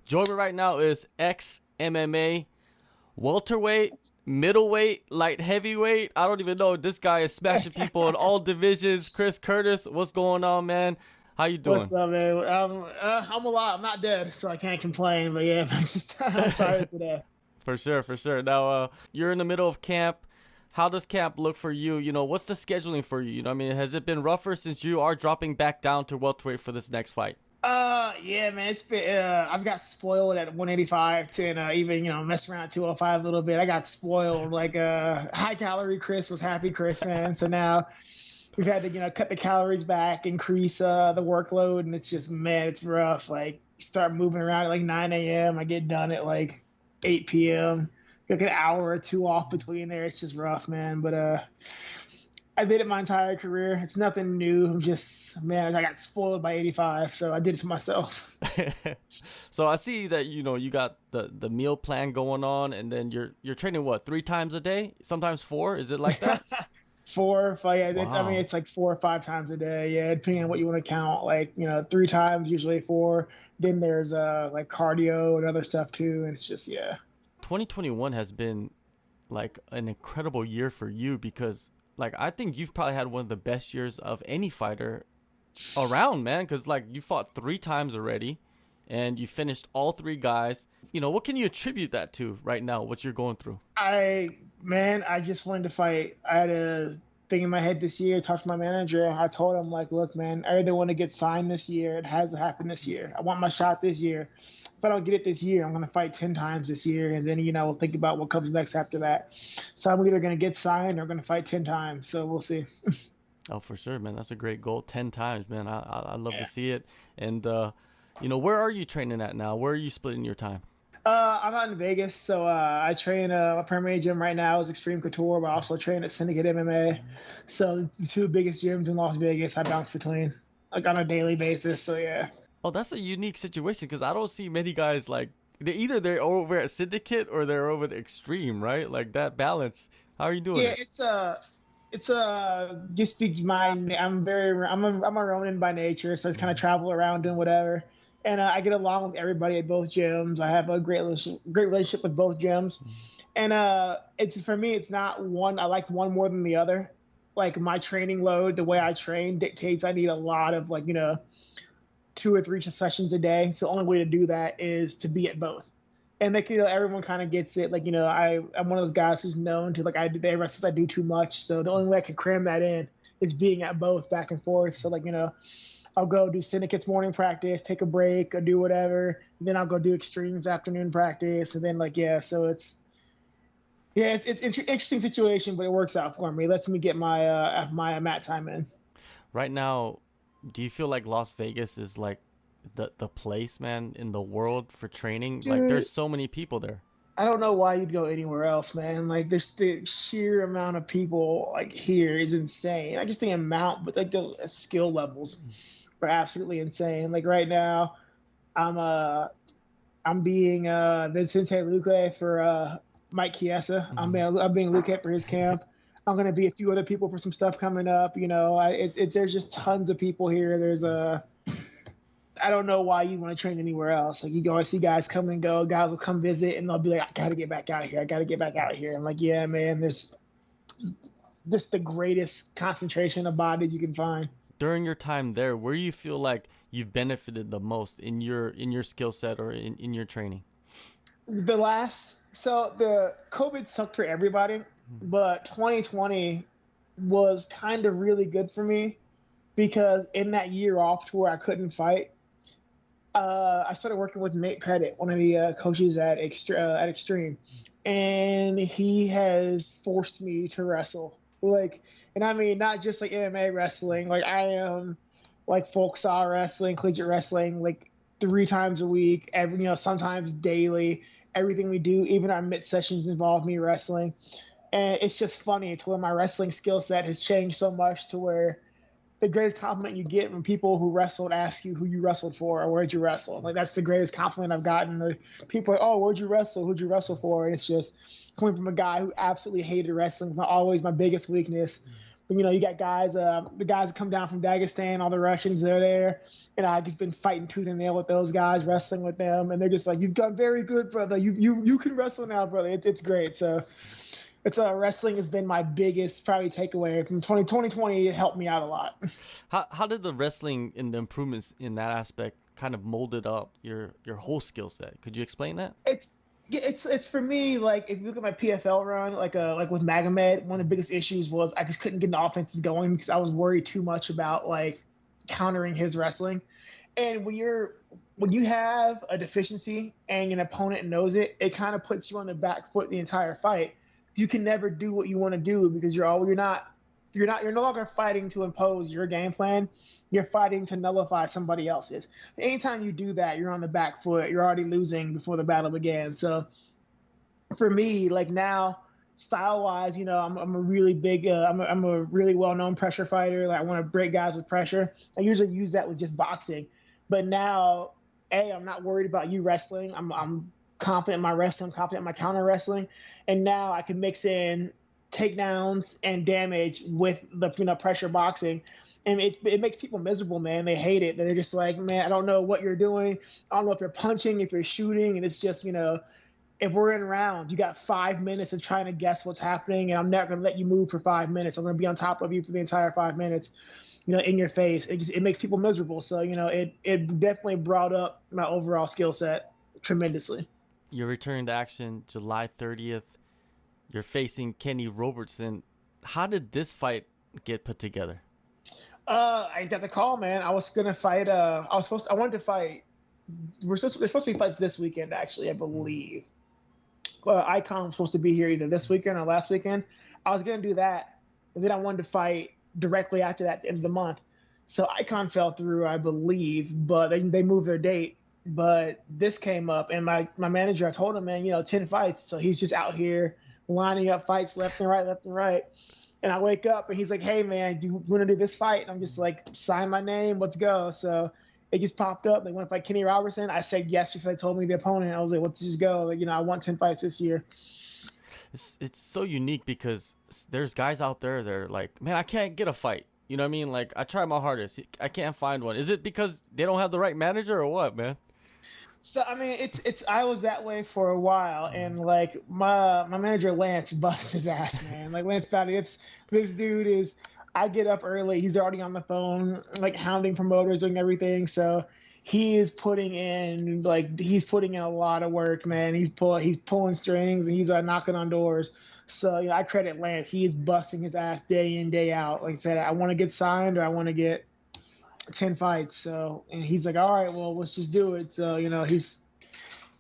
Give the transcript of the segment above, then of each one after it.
Join me right now is XMMA, welterweight, middleweight, light heavyweight. I don't even know. This guy is smashing people in all divisions. Chris Curtis, what's going on, man? How you doing? What's up, man? I'm alive. I'm not dead, so I can't complain. But yeah, I'm tired today. For sure, for sure. Now, you're in the middle of camp. How does camp look for you? You know, what's the scheduling for you? You know, I mean, has it been rougher since you are dropping back down to welterweight for this next fight? Yeah, man, it's been. I've got spoiled at 185 to even mess around at 205 a little bit. I got spoiled. Like high calorie Chris was happy Chris, man. So now we've had to cut the calories back, increase the workload, and it's just, man, it's rough. Like start moving around at like 9 a.m. I get done at like 8 p.m. Like an hour or two off between there. It's just rough, man. But I did it my entire career. It's nothing new. I'm just, man, I got spoiled by 85, so I did it to myself. So I see that you got the meal plan going on, and then you're training what, 3 times a day, sometimes 4. Is it like that? 4, 5. Yeah, Wow. I mean, it's like 4 or 5 times a day. Yeah, depending on what you want to count. Like 3 times, usually 4. Then there's like cardio and other stuff too, and it's just, yeah. 2021 has been like an incredible year for you because like I think you've probably had one of the best years of any fighter around, man, because like you fought 3 times already and you finished all 3 guys. What can you attribute that to right now, what you're going through? I just wanted to fight. I had a thing in my head this year, talked to my manager. I told him, like, look, man, I either want to get signed this year. It has to happen this year. I want my shot this year. If I don't get it this year, I'm going to fight 10 times this year. And then, we'll think about what comes next after that. So I'm either going to get signed or going to fight 10 times. So we'll see. Oh, for sure, man. That's a great goal. 10 times, man. I love Yeah. to see it. And, where are you training at now? Where are you splitting your time? I'm out in Vegas, so I train my primary gym right now is Extreme Couture, but I also train at Syndicate MMA. So the 2 biggest gyms in Las Vegas, I bounce between like on a daily basis. So yeah. Oh, that's a unique situation because I don't see many guys like they're over at Syndicate or they're over at Extreme, right? Like that balance. How are you doing Yeah, it? it's just be my I'm a Ronin by nature, so I just kind of travel around and whatever. And I get along with everybody at both gyms. I have a great relationship with both gyms. And it's for me, it's not one. I like one more than the other. Like my training load, the way I train dictates I need a lot of 2 or 3 sessions a day. So the only way to do that is to be at both. And like everyone kind of gets it. Like I'm one of those guys who's known to everyone says I do too much. So the only way I can cram that in is being at both back and forth. So I'll go do Syndicate's morning practice, take a break, or do whatever. And then I'll go do Extreme's afternoon practice, and then so it's an interesting situation, but it works out for me. It lets me get my mat time in. Right now, do you feel like Las Vegas is like the place, man, in the world for training? Like Dude, there's so many people there. I don't know why you'd go anywhere else, man. Like the sheer amount of people like here is insane. I just the amount, but like the skill levels are absolutely insane. Like right now, I'm being Vincente Luque for Mike Chiesa. I'm being Luque for his camp. I'm gonna be a few other people for some stuff coming up. There's just tons of people here. I don't know why you want to train anywhere else. Like you go, I see guys come and go. Guys will come visit, and they'll be like, "I gotta get back out here. I gotta get back out here." I'm like, "Yeah, man. There's just the greatest concentration of bodies you can find." During your time there, where do you feel like you've benefited the most in your skill set or in your training? The COVID sucked for everybody, but 2020 was kind of really good for me because in that year off to where I couldn't fight, I started working with Nate Pettit, one of the coaches at Extreme, and he has forced me to wrestle. And I mean, not just like MMA wrestling. Like I am like folk style wrestling, collegiate wrestling, like 3 times a week, sometimes daily. Everything we do, even our mid sessions, involve me wrestling. And it's just funny to where my wrestling skill set has changed so much to where the greatest compliment you get when people who wrestled ask you who you wrestled for or where'd you wrestle. Like that's the greatest compliment I've gotten. People are like, "Oh, where'd you wrestle? Who'd you wrestle for?" And it's just coming from a guy who absolutely hated wrestling. It's not always my biggest weakness. But you got guys, the guys that come down from Dagestan, all the Russians, they're there, and I've just been fighting tooth and nail with those guys, wrestling with them, and they're just like, "You've got very good, brother. You can wrestle now, brother." It's great. So it's wrestling has been my biggest probably takeaway from 2020. It helped me out a lot. How did the wrestling and the improvements in that aspect kind of molded up your whole skill set? Could you explain that? It's for me, like if you look at my PFL run, like with Magomed, one of the biggest issues was I just couldn't get an offense going because I was worried too much about like countering his wrestling. And when you have a deficiency and an opponent knows it, it kind of puts you on the back foot the entire fight. You can never do what you want to do because you're no longer fighting to impose your game plan. You're fighting to nullify somebody else's. Anytime you do that, you're on the back foot. You're already losing before the battle began. So for me, like now, style-wise, I'm a really big, I'm a really well-known pressure fighter. Like I want to break guys with pressure. I usually use that with just boxing. But now, I'm not worried about you wrestling. I'm confident in my wrestling. I'm confident in my counter wrestling. And now I can mix in takedowns and damage with the pressure boxing, and it makes people miserable, man. They hate it. They're just like, man, I don't know what you're doing. I don't know if you're punching, if you're shooting, and it's just if we're in round, you got 5 minutes of trying to guess what's happening, and I'm not going to let you move for 5 minutes. I'm going to be on top of you for the entire 5 minutes, in your face. It makes people miserable. So it definitely brought up my overall skill set tremendously. You're returning to action July 30th. You're facing Kenny Robertson. How did this fight get put together? I got the call, man. I was gonna fight. I wanted to fight. There's supposed to be fights this weekend, actually, I believe. Icon was supposed to be here either this weekend or last weekend. I was gonna do that, and then I wanted to fight directly after that, at the end of the month. So Icon fell through, I believe, but they moved their date. But this came up, and my manager, I told him, man, 10 fights. So he's just out here lining up fights left and right. And I wake up and he's like, "Hey man, do you want to do this fight?" And I'm just like, "Sign my name, let's go." So it just popped up. They want to fight Kenny Robertson. I said yes before they told me the opponent. I was like, "Let's just go." Like, I want 10 fights this year. It's so unique because there's guys out there that are like, "Man, I can't get a fight." You know what I mean? Like, I try my hardest. I can't find one. Is it because they don't have the right manager or what, man? So I mean, I was that way for a while, and like my manager Lance busts his ass, man. Like Lance Patty, this dude is. I get up early. He's already on the phone, like hounding promoters, doing everything. So he's putting in a lot of work, man. He's pulling strings and he's knocking on doors. So I credit Lance. He is busting his ass day in, day out. Like I said, I want to get signed or I want to get 10 fights. So, and he's like, all right, well, let's just do it. So,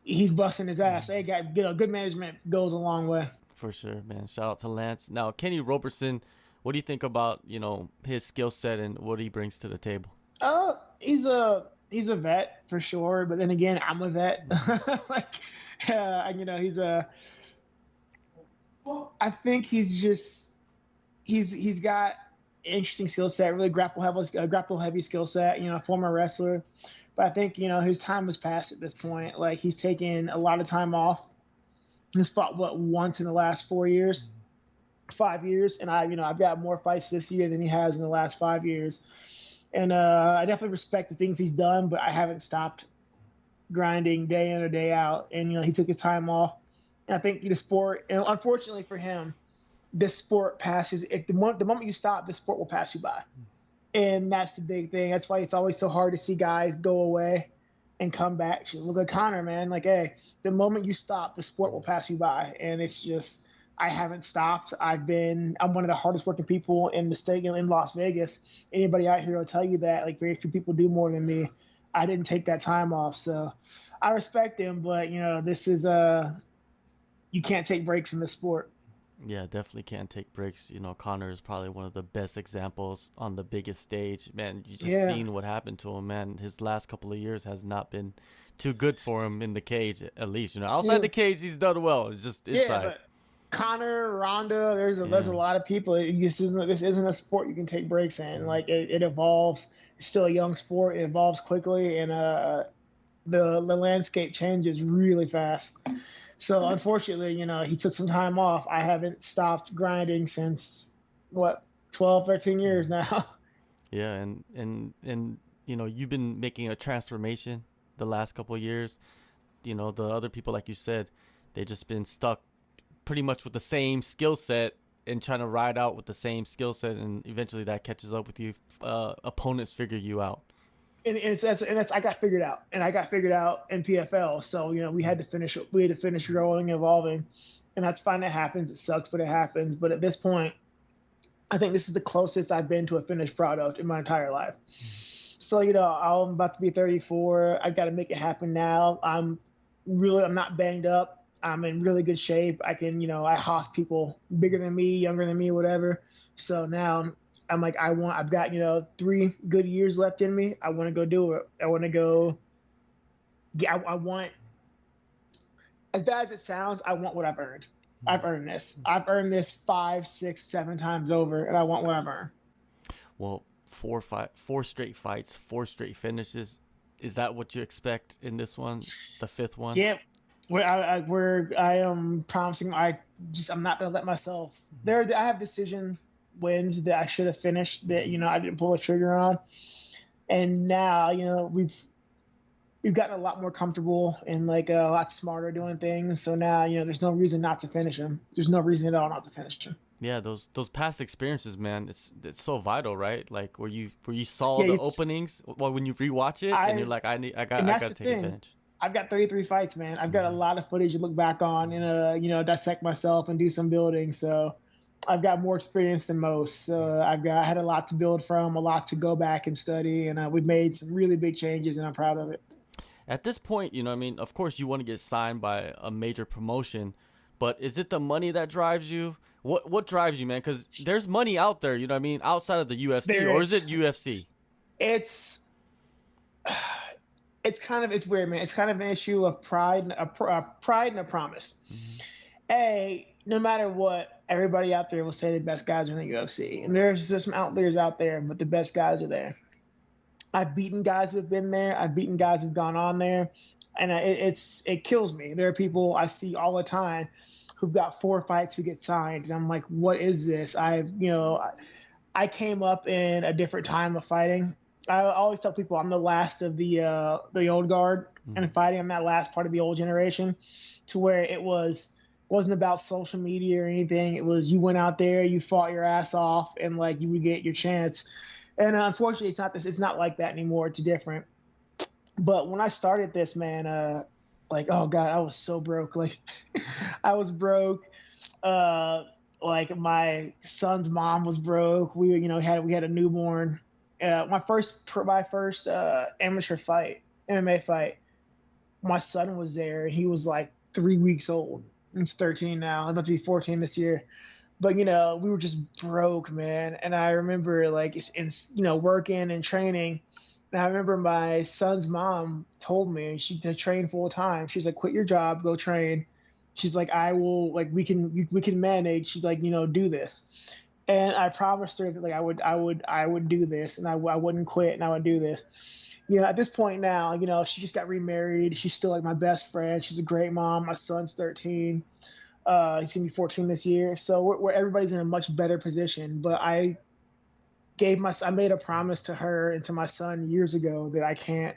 he's busting his ass. Hey, guy, good management goes a long way. For sure, man. Shout out to Lance. Now, Kenny Robertson, what do you think about, his skill set and what he brings to the table? He's a vet for sure. But then again, I'm a vet. I think he's got interesting skill set, really grapple heavy skill set, former wrestler. But I think, his time was past at this point. Like he's taken a lot of time off. He's fought once in the last 5 years. And I've got more fights this year than he has in the last 5 years. And I definitely respect the things he's done, but I haven't stopped grinding day in or day out. And, he took his time off. And I think the sport, and unfortunately for him, this sport passes. If the moment you stop, the sport will pass you by. And that's the big thing. That's why it's always so hard to see guys go away and come back. Look at Connor, man. Like, hey, the moment you stop, the sport will pass you by. And it's just, I haven't stopped. I'm one of the hardest working people in the state, in Las Vegas. Anybody out here will tell you that. Like, very few people do more than me. I didn't take that time off. So I respect him, but, this is you can't take breaks in this sport. Yeah, definitely can't take breaks. Connor is probably one of the best examples on the biggest stage. Man, you just seen what happened to him, man. His last couple of years has not been too good for him in the cage, at least. Outside the cage, he's done well. It's just inside. Yeah, but Connor, Ronda, there's a lot of people. This isn't a sport you can take breaks in. Like, it evolves. It's still a young sport. It evolves quickly, and the landscape changes really fast. So unfortunately, he took some time off. I haven't stopped grinding since 12, 13 years now. Yeah, and you know, you've been making a transformation the last couple of years. You know, the other people, like you said, they just been stuck pretty much with the same skill set and trying to ride out with the same skill set, and eventually that catches up with you. Opponents figure you out. And that's I got figured out, and I got figured out in PFL. So you know, we had to finish growing, evolving, and that's fine. It happens. It sucks, but it happens. But at this point, I think this is the closest I've been to a finished product in my entire life. So you know, I'm about to be 34. I got to make it happen now. I'm not banged up. I'm in really good shape. I can, you know, I hoss people bigger than me, younger than me, whatever. So now I'm like, I've got, you know, 3 good years left in me. I want to go do it. I want to go. I want, as bad as it sounds, I want what I've earned. I've earned this. I've earned this 5, 6, 7 times over, and I want what I've earned. Well, 4 straight fights, 4 straight finishes. Is that what you expect in this one, the 5th one? Yeah. I am promising. I'm not gonna let myself. I have decision wins that I should have finished that, you know, I didn't pull the trigger on, and now, you know, we've gotten a lot more comfortable and like a lot smarter doing things. So now, you know, there's no reason not to finish them. There's no reason at all not to finish them. Yeah, those past experiences, man, it's so vital, right? Like where you saw the openings. Well, when you rewatch it, and you're like, I got to take advantage. I've got 33 fights, man. I've got a lot of footage to look back on and you know, dissect myself and do some building. So I've got more experience than most. I had a lot to build from, a lot to go back and study, and we've made some really big changes, and I'm proud of it. At this point, you know, I mean, of course you want to get signed by a major promotion, but is it the money that drives you? What drives you, man? Because there's money out there, you know what I mean, outside of the UFC, or is it UFC? It's weird, man. It's kind of an issue of pride and a promise. Mm-hmm. No matter what, everybody out there will say the best guys are in the UFC, and there's just some outliers out there, but the best guys are there. I've beaten guys who've been there. I've beaten guys who've gone on there, and it kills me. There are people I see all the time who've got 4 fights who get signed, and I'm like, what is this? I came up in a different time of fighting. I always tell people I'm the last of the old guard, and fighting. I'm that last part of the old generation, to where it wasn't about social media or anything. It was, you went out there, you fought your ass off, and like you would get your chance. And unfortunately, it's not like that anymore. It's different. But when I started this, man, like, oh God, I was so broke. Like, I was broke. Like my son's mom was broke. We had a newborn. My first amateur fight, MMA fight, my son was there, and he was like 3 weeks old. He's 13 now. I'm about to be 14 this year. But, you know, we were just broke, man. And I remember, like, working and training. And I remember my son's mom told me to train full time. She's like, quit your job, go train. She's like, I will, like, we can manage. She's like, you know, do this. And I promised her that, like, I would do this, and I wouldn't quit, and I would do this. You know, at this point now, you know, she just got remarried. She's still like my best friend. She's a great mom. My son's 13. He's gonna be 14 this year. So we're everybody's in a much better position. But I made a promise to her and to my son years ago that I can't.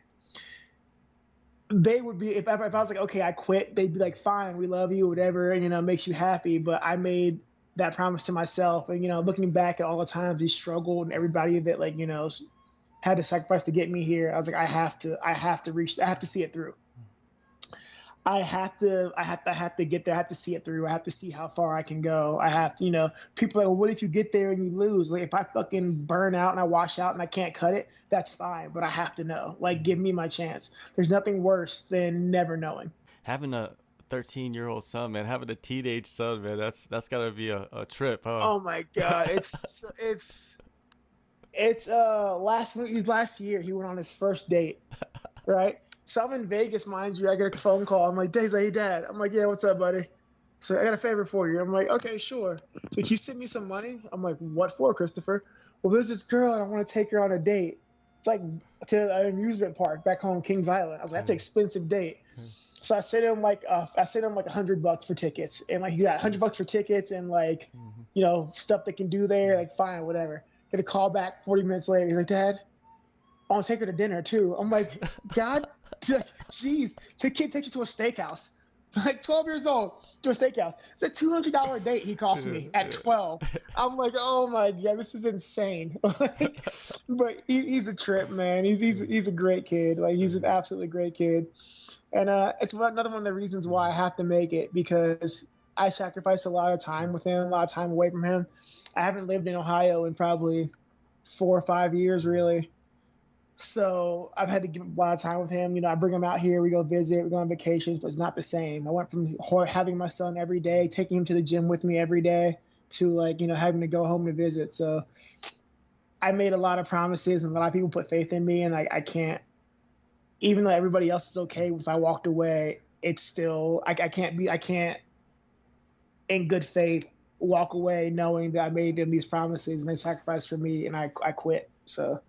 They would be, if I was like, okay, I quit, they'd be like, fine, we love you, whatever, and, you know, it makes you happy. But I made that promise to myself, and, you know, looking back at all the times we struggled and everybody that, like, you know, had to sacrifice to get me here, I was like, I have to see it through. I have to get there. I have to see it through. I have to see how far I can go. I have to, you know, people are like, well, what if you get there and you lose? Like, if I fucking burn out and I wash out and I can't cut it, that's fine. But I have to know, like, give me my chance. There's nothing worse than never knowing. Having a 13-year-old son, man, having a teenage son, man, that's gotta be a trip, huh? Oh my God. It's last year he went on his first date, right? So I'm in Vegas, mind you. I get a phone call. I'm like, Dave's like, hey, Dad. I'm like, yeah, what's up, buddy? So I got a favor for you. I'm like, okay, sure. So can you send me some money? I'm like, what for, Christopher? Well, there's this girl, and I want to take her on a date. It's like to an amusement park back home, Kings Island. I was like, that's an expensive date. So I sent him like $100 for tickets, and like he got $100 for tickets, and like stuff they can do there. Like, fine, whatever. Get a call back 40 minutes later. He's like, Dad, I want to take her to dinner too. I'm like, God, jeez, takes you to a steakhouse. Like 12 years old, to a steakhouse. It's a $200 date he cost me at 12. I'm like, oh my God, this is insane. Like, but he's a trip, man. He's a great kid. Like, he's an absolutely great kid. And it's another one of the reasons why I have to make it, because I sacrificed a lot of time with him, a lot of time away from him. I haven't lived in Ohio in probably 4 or 5 years, really. So I've had to give a lot of time with him. I bring him out here. We go visit. We go on vacations, but it's not the same. I went from having my son every day, taking him to the gym with me every day, to like, having to go home to visit. So I made a lot of promises, and a lot of people put faith in me, and I can't, even though everybody else is okay if I walked away, it's still, I can't in good faith walk away knowing that I made them these promises and they sacrificed for me, and I quit. So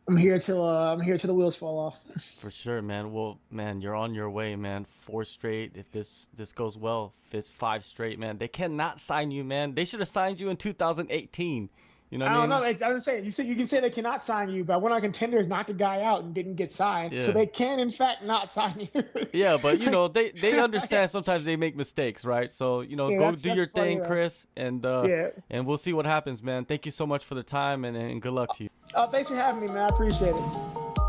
I'm here till the wheels fall off. For sure, man. Well, man, you're on your way, man. 4 straight. If this goes well, if it's 5 straight, man, they cannot sign you, man. They should have signed you in 2018. You know what I mean? I don't know. I was saying, you can say they cannot sign you, but I went on Contenders, knocked a guy out and didn't get signed. Yeah. So they can, in fact, not sign you. Yeah, but they understand sometimes they make mistakes, right? So go do your thing, Chris, and we'll see what happens, man. Thank you so much for the time, and good luck to you. Oh, thanks for having me, man. I appreciate it.